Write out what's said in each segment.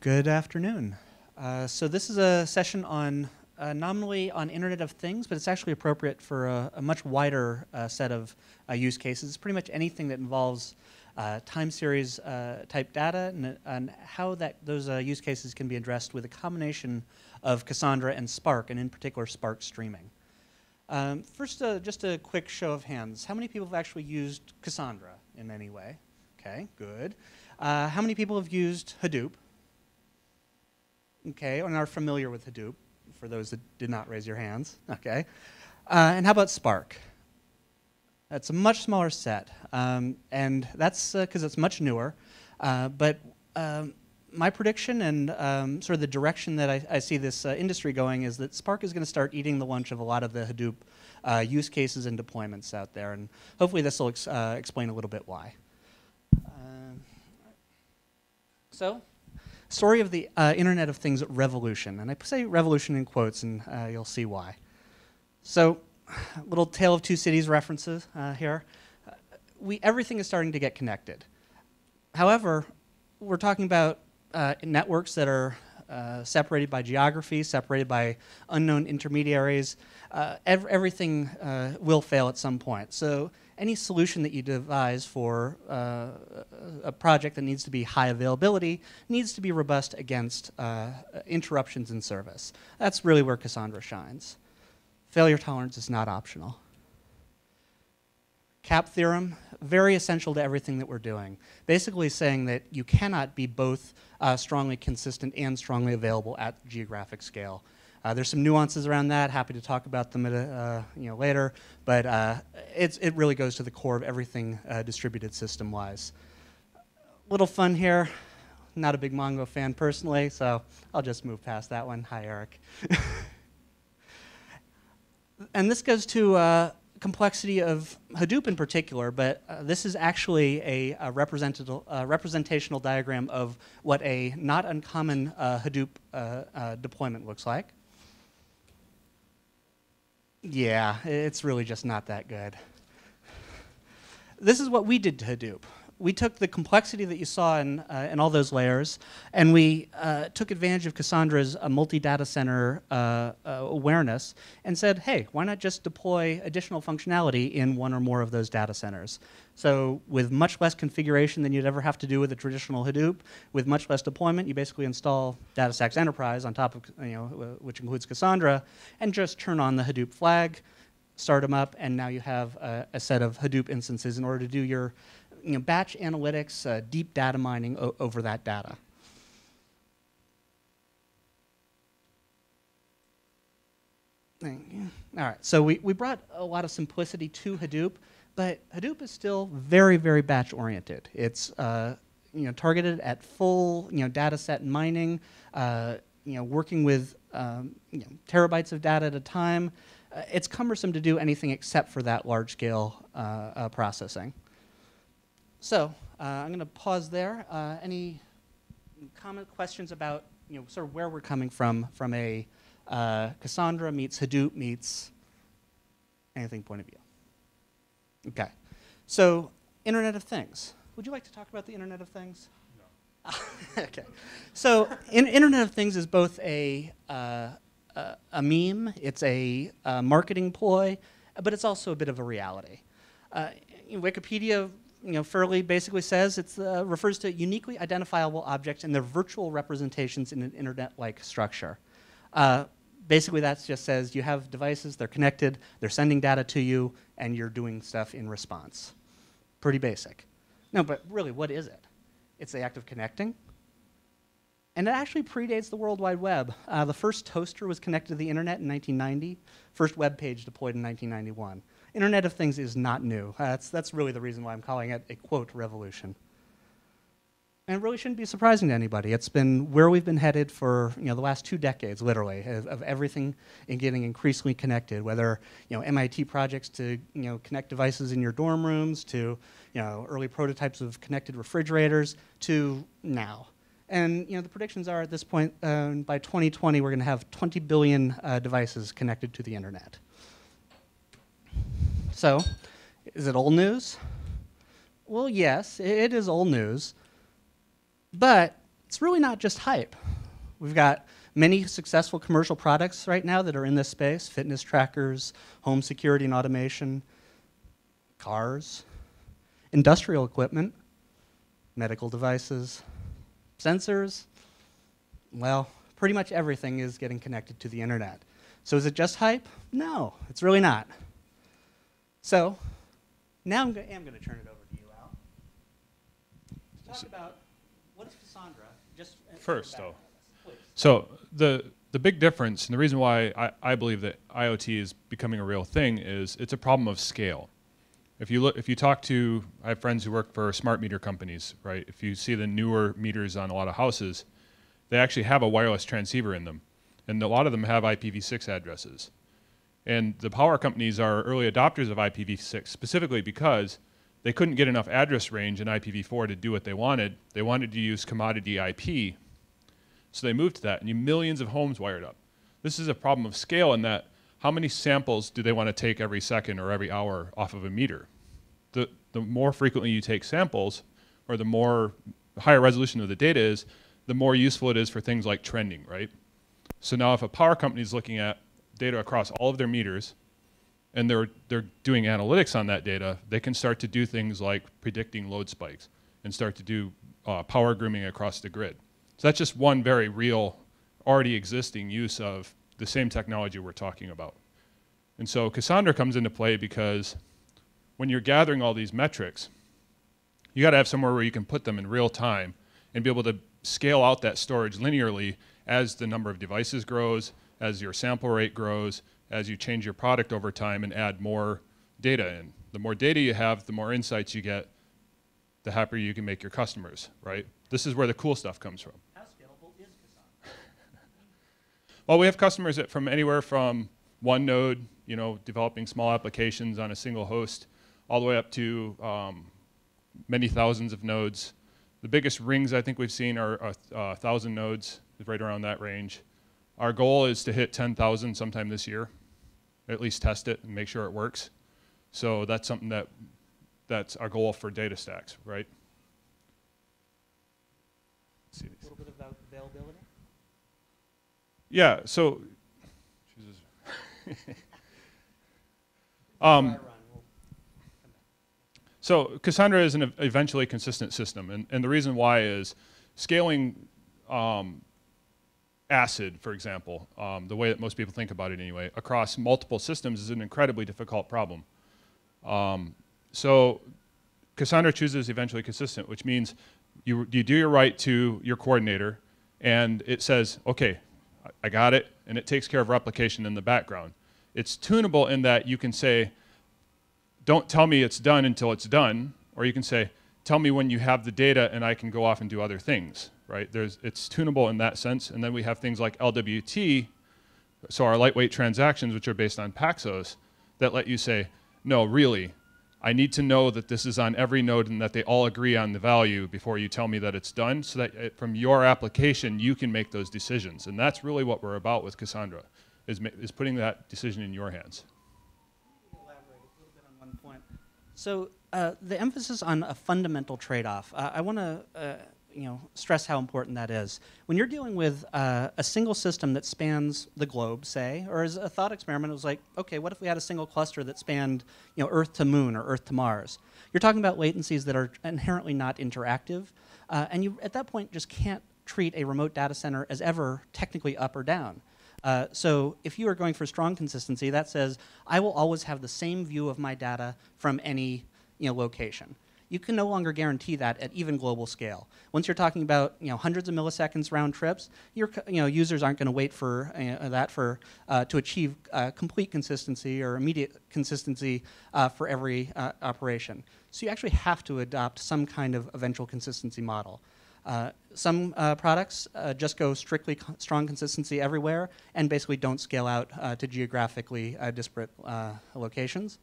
Good afternoon. So this is a session on nominally on Internet of Things, but it's actually appropriate for a much wider set of use cases. Pretty much anything that involves time series type data and how those use cases can be addressed with a combination of Cassandra and Spark, and in particular Spark streaming. First, just a quick show of hands. How many people have actually used Cassandra in any way? Okay, good. How many people have used Hadoop? Okay, and are familiar with Hadoop, for those that did not raise your hands. Okay. And how about Spark? That's a much smaller set, and that's because it's much newer. But my prediction and sort of the direction that I see this industry going is that Spark is going to start eating the lunch of a lot of the Hadoop use cases and deployments out there, and hopefully this will explain a little bit why. So, story of the Internet of Things revolution, and I say revolution in quotes, and you'll see why. So, little Tale of Two Cities references here. Everything is starting to get connected. However, we're talking about networks that are separated by geography, separated by unknown intermediaries. Everything will fail at some point. So any solution that you devise for a project that needs to be high availability needs to be robust against interruptions in service. That's really where Cassandra shines. Failure tolerance is not optional. CAP theorem, very essential to everything that we're doing. Basically saying that you cannot be both strongly consistent and strongly available at geographic scale. There's some nuances around that. Happy to talk about them later, but it really goes to the core of everything distributed system-wise. Little fun here. Not a big Mongo fan personally, so I'll just move past that one. Hi, Eric. And this goes to complexity of Hadoop in particular, but this is actually a representational diagram of what a not uncommon Hadoop deployment looks like. Yeah, it's really just not that good. This is what we did to Hadoop. We took the complexity that you saw in all those layers, and we took advantage of Cassandra's multi-data center awareness and said, hey, why not just deploy additional functionality in one or more of those data centers? So with much less configuration than you'd ever have to do with a traditional Hadoop, with much less deployment, you basically install DataStax Enterprise on top of, which includes Cassandra, and just turn on the Hadoop flag, start them up, and now you have a set of Hadoop instances in order to do your batch analytics, deep data mining over that data. All right, so we brought a lot of simplicity to Hadoop, but Hadoop is still very, very batch oriented. It's targeted at full data set mining, working with terabytes of data at a time. It's cumbersome to do anything except for that large scale processing. So I'm going to pause there. Any comment, questions about sort of where we're coming from a Cassandra meets Hadoop meets anything point of view? Okay. So Internet of Things. Would you like to talk about the Internet of Things? No. Okay. So Internet of Things is both a meme, it's a marketing ploy, but it's also a bit of a reality. Wikipedia fairly basically says it refers to uniquely identifiable objects and their virtual representations in an internet-like structure. Basically, that just says you have devices, they're connected, they're sending data to you, and you're doing stuff in response. Pretty basic. No, but really, what is it? It's the act of connecting. And it actually predates the World Wide Web. The first toaster was connected to the internet in 1990. First web page deployed in 1991. Internet of Things is not new. That's really the reason why I'm calling it a, quote, revolution. And it really shouldn't be surprising to anybody. It's been where we've been headed for the last 2 decades, literally, of everything in getting increasingly connected, whether MIT projects to connect devices in your dorm rooms, to early prototypes of connected refrigerators, to now. And the predictions are at this point, by 2020, we're going to have 20 billion devices connected to the internet. So, is it old news? Well, yes, it is old news. But it's really not just hype. We've got many successful commercial products right now that are in this space: fitness trackers, home security and automation, cars, industrial equipment, medical devices, sensors. Well, pretty much everything is getting connected to the internet. So is it just hype? No, it's really not. So now I'm going to turn it over to you, Al. Talk about what is Cassandra? Just first, though. So the big difference, and the reason why I believe that IoT is becoming a real thing, is it's a problem of scale. If you talk to, I have friends who work for smart meter companies, right? If you see the newer meters on a lot of houses, they actually have a wireless transceiver in them, and a lot of them have IPv6 addresses. And the power companies are early adopters of IPv6 specifically because they couldn't get enough address range in IPv4 to do what they wanted. They wanted to use commodity IP, so they moved to that, and millions of homes wired up. This is a problem of scale in that how many samples do they want to take every second or every hour off of a meter? The more frequently you take samples, or the higher resolution of the data is, the more useful it is for things like trending, right? So now if a power company is looking at data across all of their meters, and they're doing analytics on that data, they can start to do things like predicting load spikes and start to do power grooming across the grid. So that's just one very real, already existing use of the same technology we're talking about. And so Cassandra comes into play because when you're gathering all these metrics, you got to have somewhere where you can put them in real time and be able to scale out that storage linearly as the number of devices grows, as your sample rate grows, as you change your product over time and add more data in. The more data you have, the more insights you get, the happier you can make your customers, right? This is where the cool stuff comes from. How scalable is Cassandra? Well, we have customers that from anywhere from one node, developing small applications on a single host, all the way up to many thousands of nodes. The biggest rings I think we've seen are 1,000 nodes, right around that range. Our goal is to hit 10,000 sometime this year, at least test it and make sure it works. So that's something that's our goal for DataStax, right? A little bit about availability? Yeah, so, so Cassandra is an eventually consistent system, and the reason why is scaling ACID, for example, the way that most people think about it anyway, across multiple systems is an incredibly difficult problem. So Cassandra chooses eventually consistent, which means you do your write to your coordinator, and it says, okay, I got it, and it takes care of replication in the background. It's tunable in that you can say, don't tell me it's done until it's done, or you can say, tell me when you have the data and I can go off and do other things, right? It's tunable in that sense, and then we have things like LWT, so our lightweight transactions, which are based on Paxos, that let you say, no, really, I need to know that this is on every node and that they all agree on the value before you tell me that it's done, so that from your application, you can make those decisions. And that's really what we're about with Cassandra, is putting that decision in your hands. Elaborate a little bit on one point. So the emphasis on a fundamental trade-off, I want to stress how important that is. When you're dealing with a single system that spans the globe, say, or as a thought experiment, it was like, okay, what if we had a single cluster that spanned Earth to Moon or Earth to Mars? You're talking about latencies that are inherently not interactive, and you, at that point, just can't treat a remote data center as ever technically up or down. So if you are going for strong consistency, that says, I will always have the same view of my data from any location. You can no longer guarantee that at even global scale. Once you're talking about hundreds of milliseconds round trips, your users aren't going to wait for to achieve complete consistency or immediate consistency for every operation. So you actually have to adopt some kind of eventual consistency model. Some products just go strictly strong consistency everywhere and basically don't scale out to geographically disparate locations.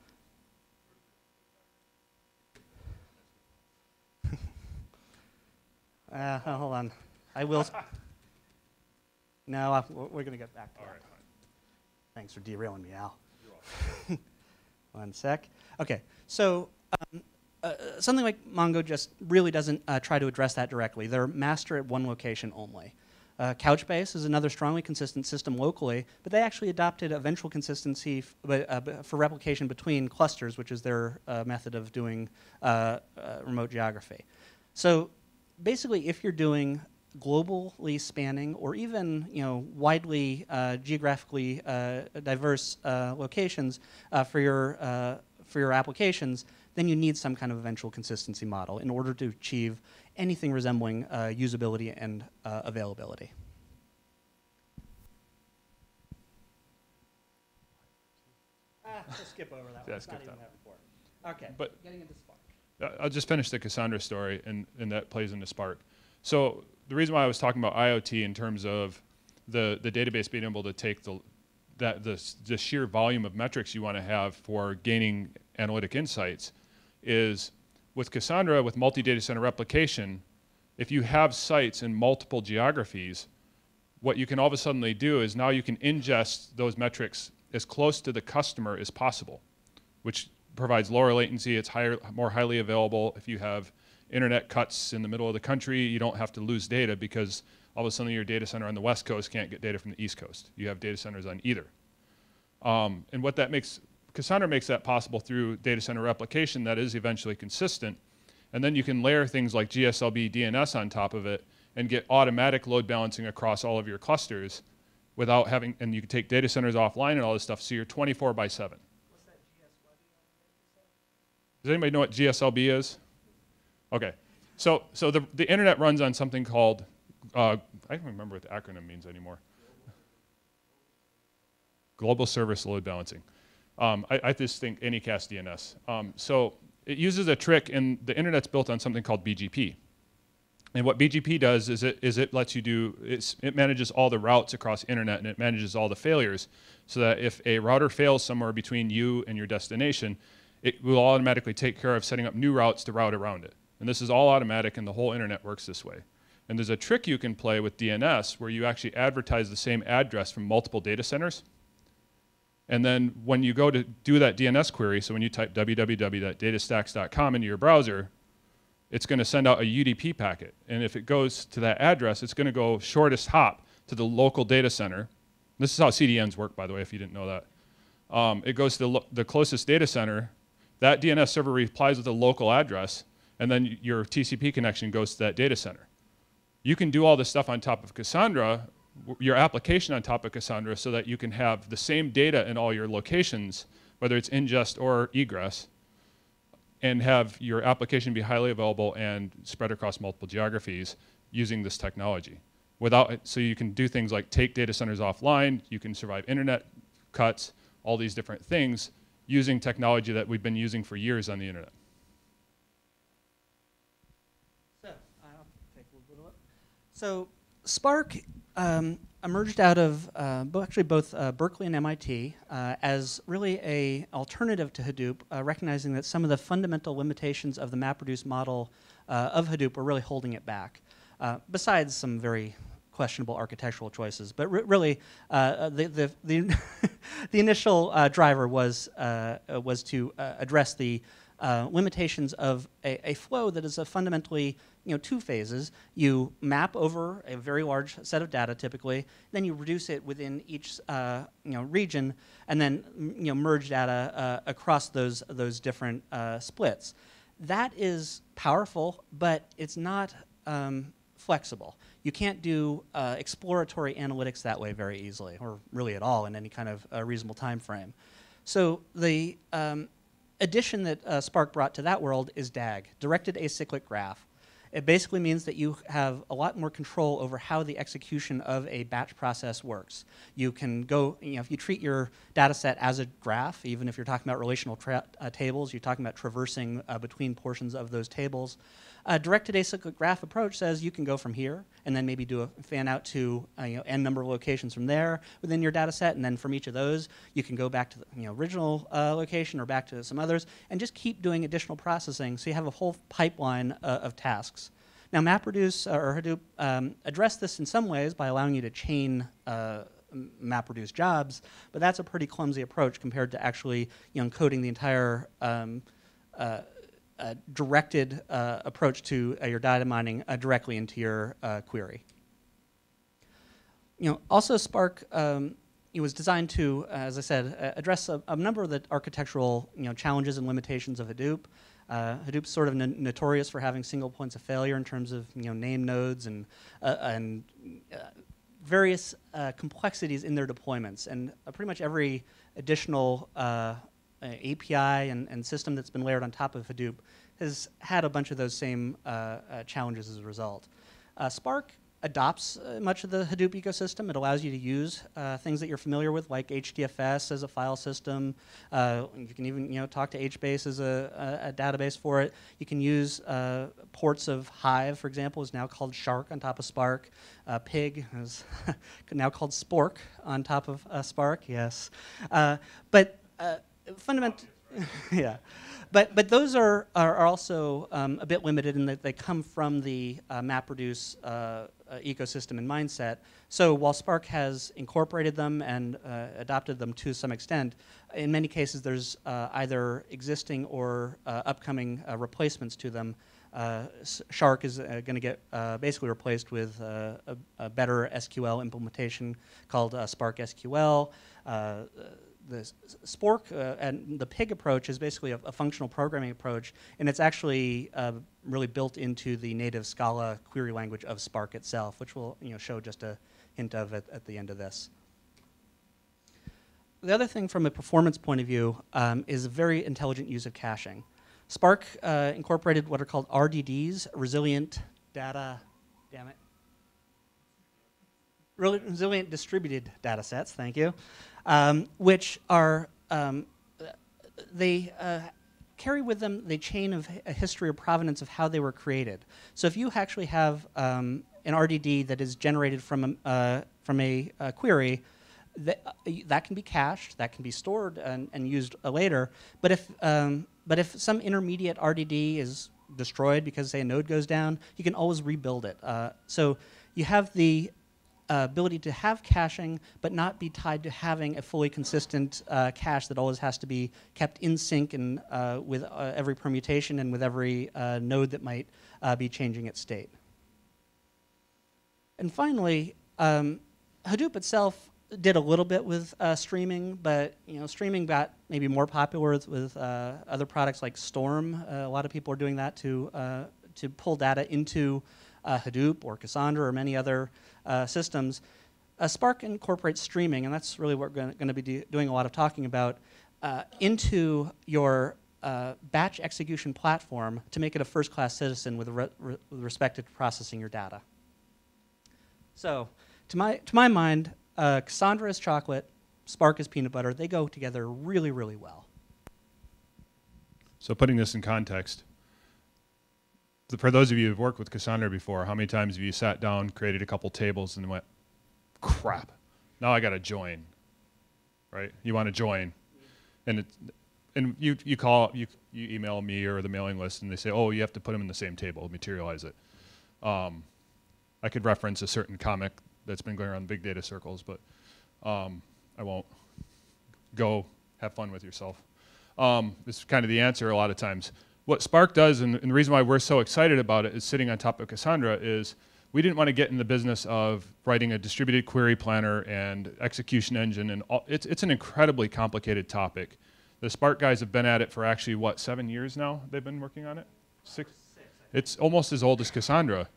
Hold on. I will. No, we're going to get back to that. All right. Thanks for derailing me, Al. One sec. Okay, so something like Mongo just really doesn't try to address that directly. They're master at one location only. Couchbase is another strongly consistent system locally, but they actually adopted eventual consistency for replication between clusters, which is their method of doing remote geography. So basically, if you're doing globally spanning or even widely geographically diverse locations for your applications, then you need some kind of eventual consistency model in order to achieve anything resembling usability and availability. Let's skip over that one. It's not even that important. Okay, but getting into Spark. I'll just finish the Cassandra story, and that plays into Spark. So the reason why I was talking about IoT in terms of the database being able to take the sheer volume of metrics you want to have for gaining analytic insights is with Cassandra, with multi-data center replication, if you have sites in multiple geographies, what you can all of a sudden do is now you can ingest those metrics as close to the customer as possible, which provides lower latency, it's more highly available. If you have internet cuts in the middle of the country, you don't have to lose data because all of a sudden your data center on the West Coast can't get data from the East Coast. You have data centers on either. And what that makes, Cassandra makes that possible through data center replication that is eventually consistent. And then you can layer things like GSLB DNS on top of it and get automatic load balancing across all of your clusters without having, and you can take data centers offline and all this stuff, so you're 24/7. What's that GSLB? Does anybody know what GSLB is? Okay, so the internet runs on something called, I don't remember what the acronym means anymore. Global Service Load Balancing. I just think Anycast DNS. So it uses a trick, and the internet's built on something called BGP. And what BGP does is it lets you do, it manages all the routes across internet, and it manages all the failures, so that if a router fails somewhere between you and your destination, it will automatically take care of setting up new routes to route around it. And this is all automatic, and the whole internet works this way. And there's a trick you can play with DNS where you actually advertise the same address from multiple data centers. And then when you go to do that DNS query, so when you type www.datastax.com into your browser, it's going to send out a UDP packet. And if it goes to that address, it's going to go shortest hop to the local data center. This is how CDNs work, by the way, if you didn't know that. It goes to the closest data center. That DNS server replies with a local address, and then your TCP connection goes to that data center. You can do all this stuff on top of Cassandra, your application on top of Cassandra, so that you can have the same data in all your locations, whether it's ingest or egress, and have your application be highly available and spread across multiple geographies using this technology. So you can do things like take data centers offline, you can survive internet cuts, all these different things using technology that we've been using for years on the internet. So, I'll take a little bit of it. So Spark emerged out of actually both Berkeley and MIT as really an alternative to Hadoop, recognizing that some of the fundamental limitations of the MapReduce model of Hadoop were really holding it back, besides some very questionable architectural choices. But really, the initial driver was to address the limitations of a flow that is fundamentally two phases. You map over a very large set of data typically, then you reduce it within each region, and then merge data across those different splits. That is powerful, but it's not flexible. You can't do exploratory analytics that way very easily, or really at all in any kind of reasonable time frame. So the addition that Spark brought to that world is DAG, Directed Acyclic Graph. It basically means that you have a lot more control over how the execution of a batch process works. You can go, if you treat your data set as a graph, even if you're talking about relational tables, you're talking about traversing between portions of those tables. A directed acyclic graph approach says you can go from here and then maybe do a fan out to n number of locations from there within your data set, and then from each of those you can go back to the original location or back to some others and just keep doing additional processing, so you have a whole pipeline of tasks. Now MapReduce or Hadoop address this in some ways by allowing you to chain MapReduce jobs, but that's a pretty clumsy approach compared to actually encoding the entire directed approach to your data mining directly into your query. Also Spark it was designed to, as I said, address a number of the architectural challenges and limitations of Hadoop. Hadoop's sort of notorious for having single points of failure in terms of name nodes and various complexities in their deployments. And pretty much every additional API and system that's been layered on top of Hadoop has had a bunch of those same challenges as a result. Spark adopts much of the Hadoop ecosystem. It allows you to use things that you're familiar with, like HDFS as a file system. You can even talk to HBase as a database for it. You can use ports of Hive, for example, is now called Shark on top of Spark. Pig is now called Spork on top of Spark. Yes, but fundamental. Yeah, but those are also a bit limited in that they come from the MapReduce ecosystem and mindset. So while Spark has incorporated them and adopted them to some extent, in many cases there's either existing or upcoming replacements to them. Shark is going to get basically replaced with a better SQL implementation called Spark SQL. The Spork and the Pig approach is basically a functional programming approach, and it's actually really built into the native Scala query language of Spark itself, which we'll show just a hint of at the end of this. The other thing from a performance point of view is a very intelligent use of caching. Spark incorporated what are called RDDs, resilient data, resilient distributed data sets, thank you. Which are, they carry with them the chain of a history or provenance of how they were created. So if you actually have an RDD that is generated from a query, that can be cached, that can be stored and used later. But if some intermediate RDD is destroyed because, say, a node goes down, you can always rebuild it. So you have the ability to have caching, but not be tied to having a fully consistent cache that always has to be kept in sync and with every permutation and with every node that might be changing its state. And finally, Hadoop itself did a little bit with streaming, but streaming got maybe more popular with other products like Storm. A lot of people are doing that to pull data into Hadoop or Cassandra or many other systems. Spark incorporates streaming, and that's really what we're going to be doing a lot of talking about, into your batch execution platform to make it a first-class citizen with respect to processing your data. So, to my mind, Cassandra is chocolate, Spark is peanut butter. They go together really, really well. So putting this in context, for those of you who've worked with Cassandra before, how many times have you sat down, created a couple tables, and went, crap, now I got to join, right? You want to join, and you email me or the mailing list, and they say, oh, you have to put them in the same table, materialize it. I could reference a certain comic that's been going around big data circles, but I won't. Go have fun with yourself. This is kind of the answer a lot of times. What Spark does, and the reason why we're so excited about it is sitting on top of Cassandra, is we didn't want to get in the business of writing a distributed query planner and execution engine, and it's an incredibly complicated topic. The Spark guys have been at it for actually, what, 7 years now they've been working on it? Six? It's almost as old as Cassandra.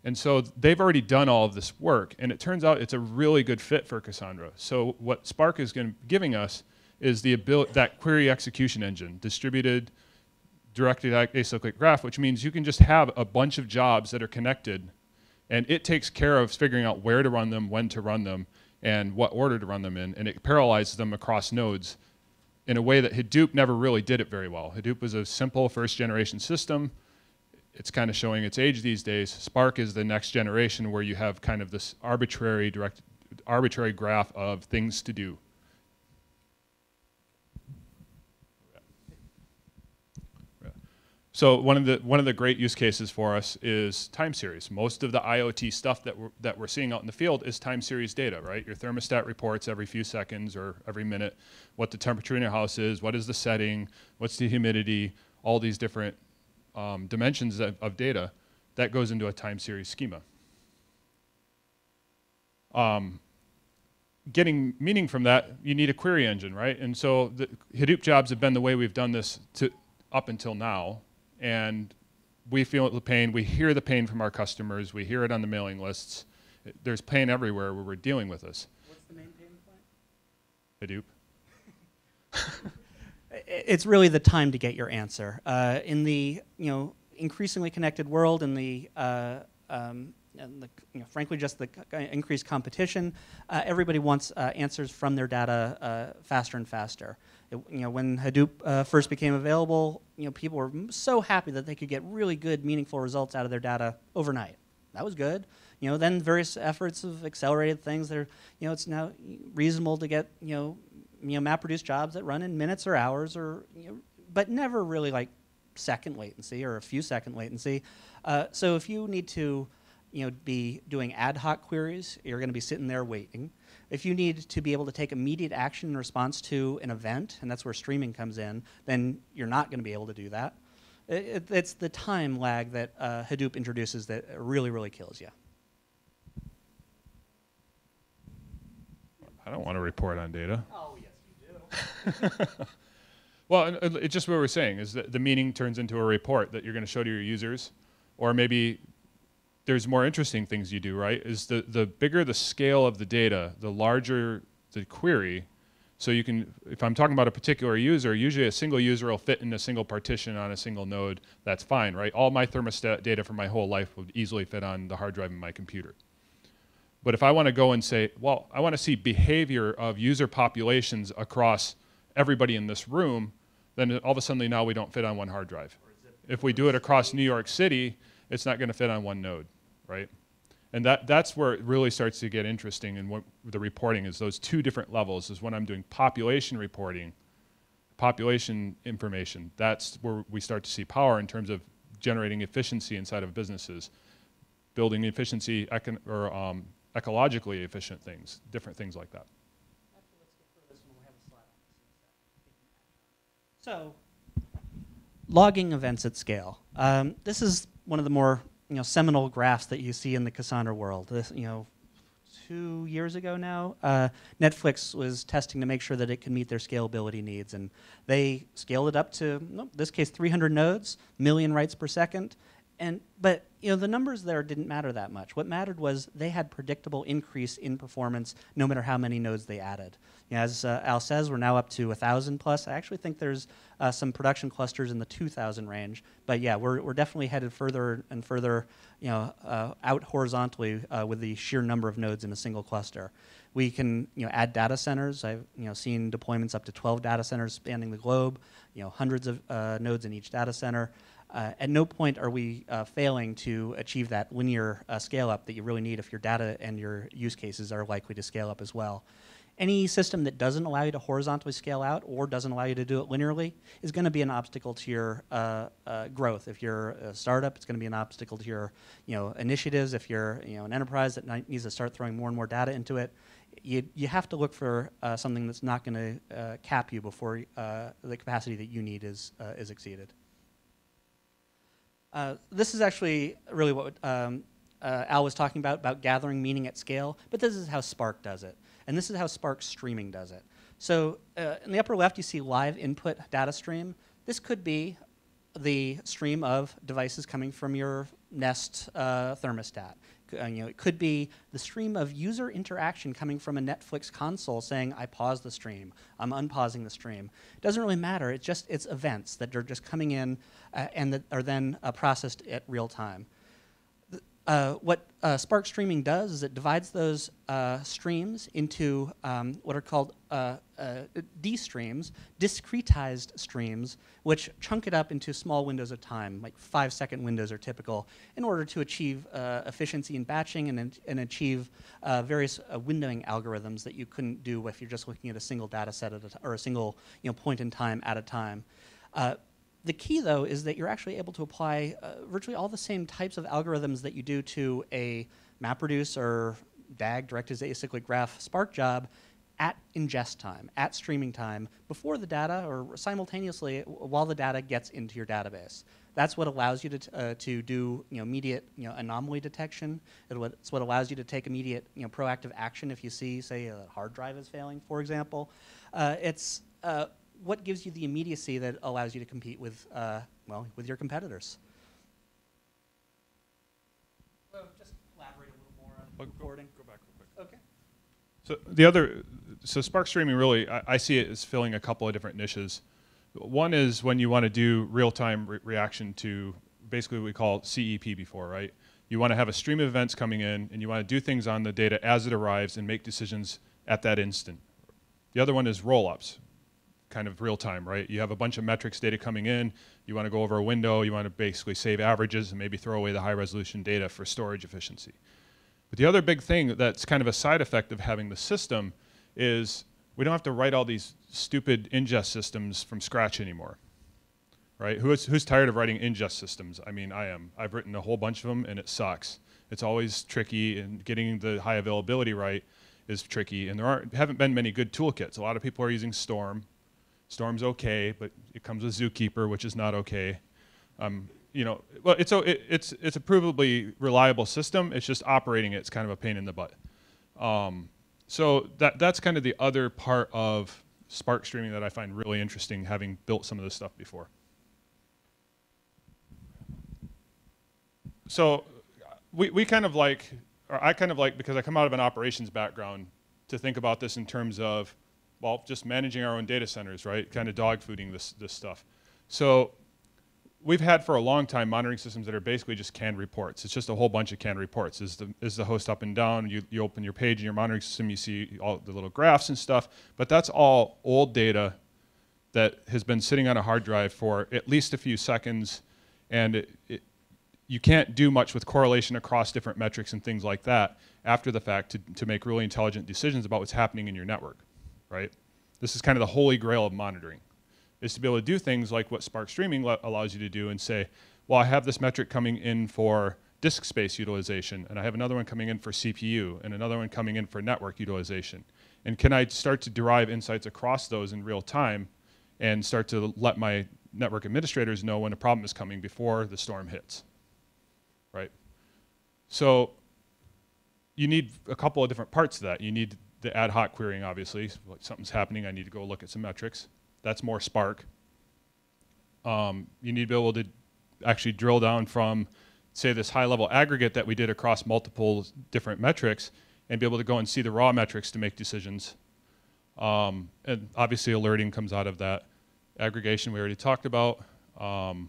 And so they've already done all of this work, and it turns out it's a really good fit for Cassandra. So what Spark is giving us is the ability, that query execution engine, distributed, directed acyclic graph, which means you can just have a bunch of jobs that are connected, and it takes care of figuring out where to run them, when to run them, and what order to run them in, and it parallelizes them across nodes in a way that Hadoop never really did it very well. Hadoop was a simple first-generation system. It's kind of showing its age these days. Spark is the next generation where you have kind of this arbitrary graph of things to do. So one of the great use cases for us is time series. Most of the IoT stuff that we're seeing out in the field is time series data, right? Your thermostat reports every few seconds or every minute what the temperature in your house is, what is the setting, what's the humidity, all these different dimensions of data, that goes into a time series schema. Getting meaning from that, you need a query engine, right? And so the Hadoop jobs have been the way we've done this up until now, and we feel the pain. We hear the pain from our customers. We hear it on the mailing lists. There's pain everywhere where we're dealing with this. What's the main pain point? Hadoop. It's really the time to get your answer. In the increasingly connected world, and frankly just the increased competition, everybody wants answers from their data faster and faster. When Hadoop first became available, people were so happy that they could get really good, meaningful results out of their data overnight. That was good. Then various efforts have accelerated things. It's now reasonable to get MapReduce jobs that run in minutes or hours, but never really like second latency or a few second latency. So if you need to be doing ad hoc queries, you're going to be sitting there waiting. If you need to be able to take immediate action in response to an event, and that's where streaming comes in, then you're not going to be able to do that. It's the time lag that Hadoop introduces that really, really kills you. I don't want to report on data. Oh, yes, you do. Well, it's just what we're saying is that the meaning turns into a report that you're going to show to your users, or maybe there's more interesting things you do, right? Is the bigger the scale of the data, the larger the query. So you can, if I'm talking about a particular user, usually a single user will fit in a single partition on a single node. That's fine, right? All my thermostat data for my whole life would easily fit on the hard drive in my computer. But if I want to go and say, well, I want to see behavior of user populations across everybody in this room, then all of a sudden now we don't fit on one hard drive. If we do it across New York City, it's not going to fit on one node, right? And that's where it really starts to get interesting, and what the reporting is those two different levels is when I'm doing population reporting, population information, that's where we start to see power in terms of generating efficiency inside of businesses, building efficiency ecologically efficient things, different things like that. Actually, let's go through this one. We have a slide on this. So, logging events at scale. This is one of the more seminal graphs that you see in the Cassandra world. This, 2 years ago now, Netflix was testing to make sure that it could meet their scalability needs, and they scaled it up to, in this case, 300 nodes, million writes per second. But the numbers there didn't matter that much. What mattered was they had predictable increase in performance no matter how many nodes they added. As Al says, we're now up to 1,000 plus. I actually think there's some production clusters in the 2,000 range. But yeah, we're definitely headed further and further, out horizontally with the sheer number of nodes in a single cluster. We can add data centers. I've seen deployments up to 12 data centers spanning the globe. Hundreds of nodes in each data center. At no point are we failing to achieve that linear scale up that you really need if your data and your use cases are likely to scale up as well. Any system that doesn't allow you to horizontally scale out or doesn't allow you to do it linearly is going to be an obstacle to your growth. If you're a startup, it's going to be an obstacle to your initiatives. If you're an enterprise that needs to start throwing more and more data into it, you have to look for something that's not going to cap you before the capacity that you need is exceeded. This is actually really what Al was talking about gathering meaning at scale, but this is how Spark does it. And this is how Spark streaming does it. So in the upper left, you see live input data stream. This could be the stream of devices coming from your Nest thermostat. It could be the stream of user interaction coming from a Netflix console saying, I paused the stream, I'm unpausing the stream. It doesn't really matter, it's events that are just coming in and that are then processed at real time. What Spark Streaming does is it divides those streams into what are called D-streams, discretized streams, which chunk it up into small windows of time, like 5-second windows are typical, in order to achieve efficiency in batching and achieve various windowing algorithms that you couldn't do if you're just looking at a single data set or a single point in time at a time. The key, though, is that you're actually able to apply virtually all the same types of algorithms that you do to a MapReduce or DAG, Direct as Acyclic Graph Spark job, at ingest time, at streaming time, before the data or simultaneously while the data gets into your database. That's what allows you to do immediate anomaly detection. It's what allows you to take immediate proactive action if you see, say, a hard drive is failing, for example. It's what gives you the immediacy that allows you to compete with with your competitors. Well, just elaborate a little more on reporting. Go back real quick. Okay. So Spark Streaming really, I see it as filling a couple of different niches. One is when you want to do real-time reaction to basically what we call CEP before, right? You want to have a stream of events coming in, and you want to do things on the data as it arrives and make decisions at that instant. The other one is roll-ups, kind of real-time, right? You have a bunch of metrics data coming in, you want to go over a window, you want to basically save averages and maybe throw away the high-resolution data for storage efficiency. But the other big thing that's kind of a side effect of having the system is we don't have to write all these stupid ingest systems from scratch anymore, right? Who's tired of writing ingest systems? I mean, I am. I've written a whole bunch of them, and it sucks. It's always tricky, and getting the high availability right is tricky, and haven't been many good toolkits. A lot of people are using Storm. Storm's okay, but it comes with Zookeeper, which is not okay. Well, it's a provably reliable system. It's just operating it's kind of a pain in the butt. So that's kind of the other part of Spark Streaming that I find really interesting, having built some of this stuff before. So we kind of like, or I kind of like, because I come out of an operations background, to think about this in terms of, well, just managing our own data centers, right? Kind of dog fooding this stuff. So we've had for a long time monitoring systems that are basically just canned reports. It's just a whole bunch of canned reports. Is the host up and down? You open your page in your monitoring system, you see all the little graphs and stuff. But that's all old data that has been sitting on a hard drive for at least a few seconds, and you can't do much with correlation across different metrics and things like that after the fact to make really intelligent decisions about what's happening in your network, right? This is kind of the holy grail of monitoring, is to be able to do things like what Spark Streaming allows you to do and say, well, I have this metric coming in for disk space utilization, and I have another one coming in for CPU, and another one coming in for network utilization. And can I start to derive insights across those in real time and start to let my network administrators know when a problem is coming before the storm hits, right? So you need a couple of different parts of that. You need the ad hoc querying, obviously. Like something's happening, I need to go look at some metrics. That's more Spark. You need to be able to actually drill down from, say, this high-level aggregate that we did across multiple different metrics and be able to go and see the raw metrics to make decisions. And obviously alerting comes out of that. Aggregation we already talked about. One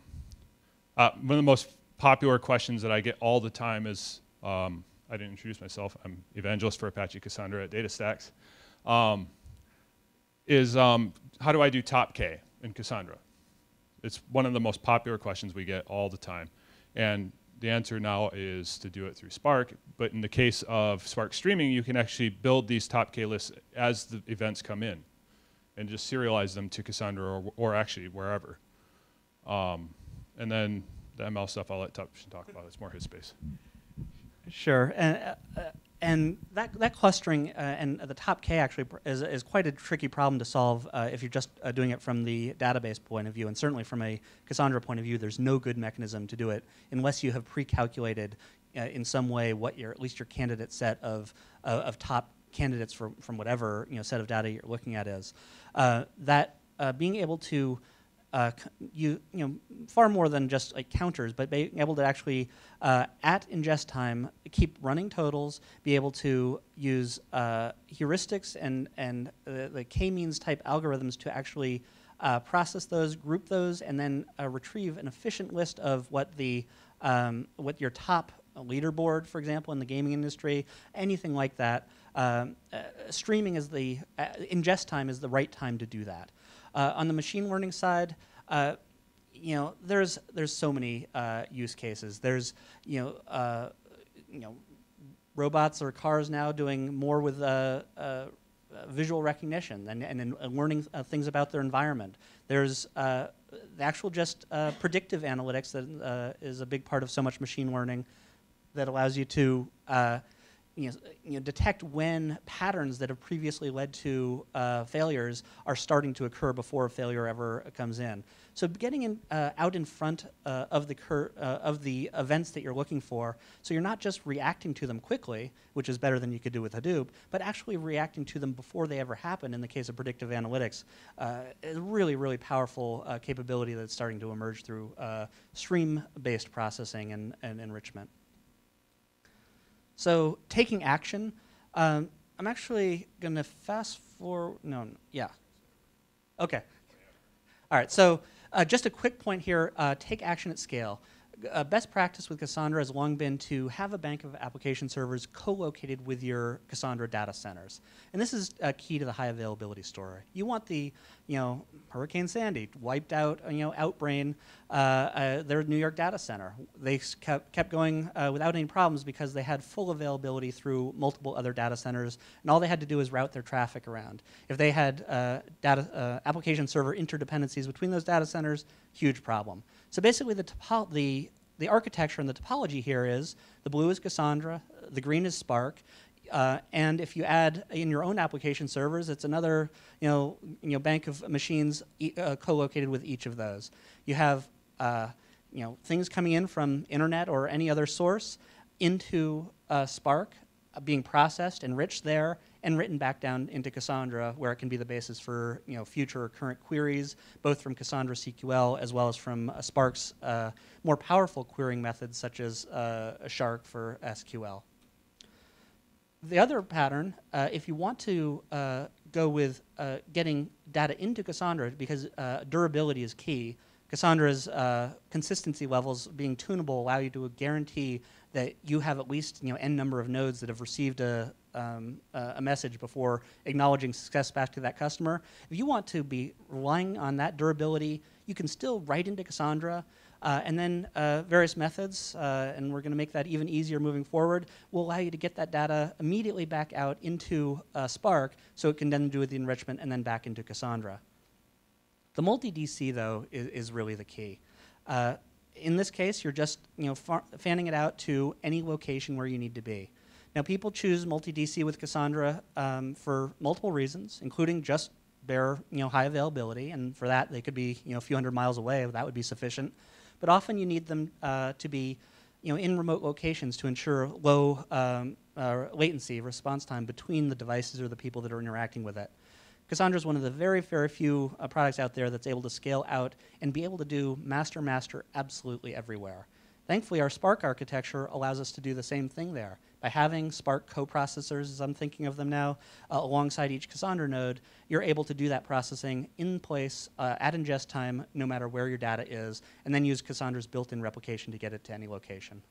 of the most popular questions that I get all the time is, I didn't introduce myself, I'm evangelist for Apache Cassandra at DataStax, is how do I do top K in Cassandra? It's one of the most popular questions we get all the time. And the answer now is to do it through Spark. But in the case of Spark Streaming, you can actually build these top K lists as the events come in and just serialize them to Cassandra or actually wherever. And then the ML stuff I'll let Tuption talk about. It's more his space. Sure. And that clustering and the top K actually is quite a tricky problem to solve if you're just doing it from the database point of view. And certainly from a Cassandra point of view, there's no good mechanism to do it unless you have pre-calculated in some way what at least your candidate set of top candidates from whatever set of data you're looking at is. Being able to far more than just like counters, but being able to actually at ingest time keep running totals, be able to use heuristics and the k-means type algorithms to actually process those, group those, and then retrieve an efficient list of what your top leaderboard, for example, in the gaming industry, anything like that. Streaming is ingest time is the right time to do that. On the machine learning side, there's so many use cases. There's robots or cars now doing more with visual recognition and learning things about their environment. There's the actual just predictive analytics that is a big part of so much machine learning that allows you to detect when patterns that have previously led to failures are starting to occur before a failure ever comes in. So getting out in front of the events that you're looking for, so you're not just reacting to them quickly, which is better than you could do with Hadoop, but actually reacting to them before they ever happen in the case of predictive analytics is a really, really powerful capability that's starting to emerge through stream-based processing and enrichment. So taking action, I'm actually going to fast forward. Yeah. Okay. All right, so just a quick point here, take action at scale. Best practice with Cassandra has long been to have a bank of application servers co-located with your Cassandra data centers. And this is key to the high availability story. You want the, Hurricane Sandy wiped out, Outbrain, their New York data center. They kept going without any problems because they had full availability through multiple other data centers, and all they had to do was route their traffic around. If they had application server interdependencies between those data centers, huge problem. So basically the architecture and the topology here is the blue is Cassandra, the green is Spark, and if you add in your own application servers, it's another bank of machines co-located with each of those. You have things coming in from internet or any other source into Spark, being processed, enriched there, and written back down into Cassandra, where it can be the basis for future or current queries, both from Cassandra SQL as well as from Spark's more powerful querying methods, such as Shark for SQL. The other pattern, if you want to go with getting data into Cassandra, because durability is key, Cassandra's consistency levels being tunable allow you to guarantee that you have at least n number of nodes that have received a message before acknowledging success back to that customer. If you want to be relying on that durability, you can still write into Cassandra, and then various methods, and we're going to make that even easier moving forward, will allow you to get that data immediately back out into Spark, so it can then do the enrichment and then back into Cassandra. The multi-DC, though, is really the key. In this case, you're just fanning it out to any location where you need to be. Now, people choose multi-DC with Cassandra for multiple reasons, including just bare high availability, and for that they could be a few hundred miles away. That would be sufficient. But often you need them to be in remote locations to ensure low latency response time between the devices or the people that are interacting with it. Cassandra is one of the very, very few products out there that's able to scale out and be able to do master-master absolutely everywhere. Thankfully, our Spark architecture allows us to do the same thing there. By having Spark co-processors, as I'm thinking of them now, alongside each Cassandra node, you're able to do that processing in place at ingest time, no matter where your data is, and then use Cassandra's built-in replication to get it to any location.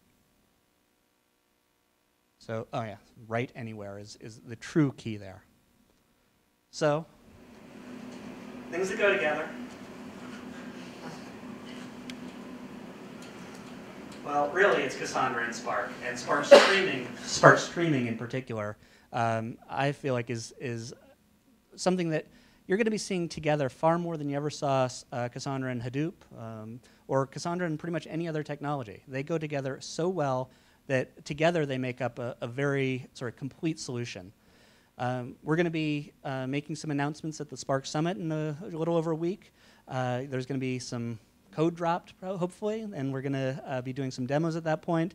So, oh yeah, write anywhere is the true key there. So, things that go together. Well, really, it's Cassandra and Spark, and Spark streaming in particular, I feel like is something that you're going to be seeing together far more than you ever saw Cassandra and Hadoop, or Cassandra and pretty much any other technology. They go together so well that together they make up a very sort of complete solution. We're going to be making some announcements at the Spark Summit in a little over a week. There's going to be some code dropped, hopefully, and we're going to be doing some demos at that point.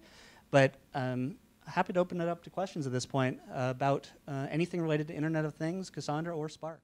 But happy to open it up to questions at this point about anything related to Internet of Things, Cassandra, or Spark.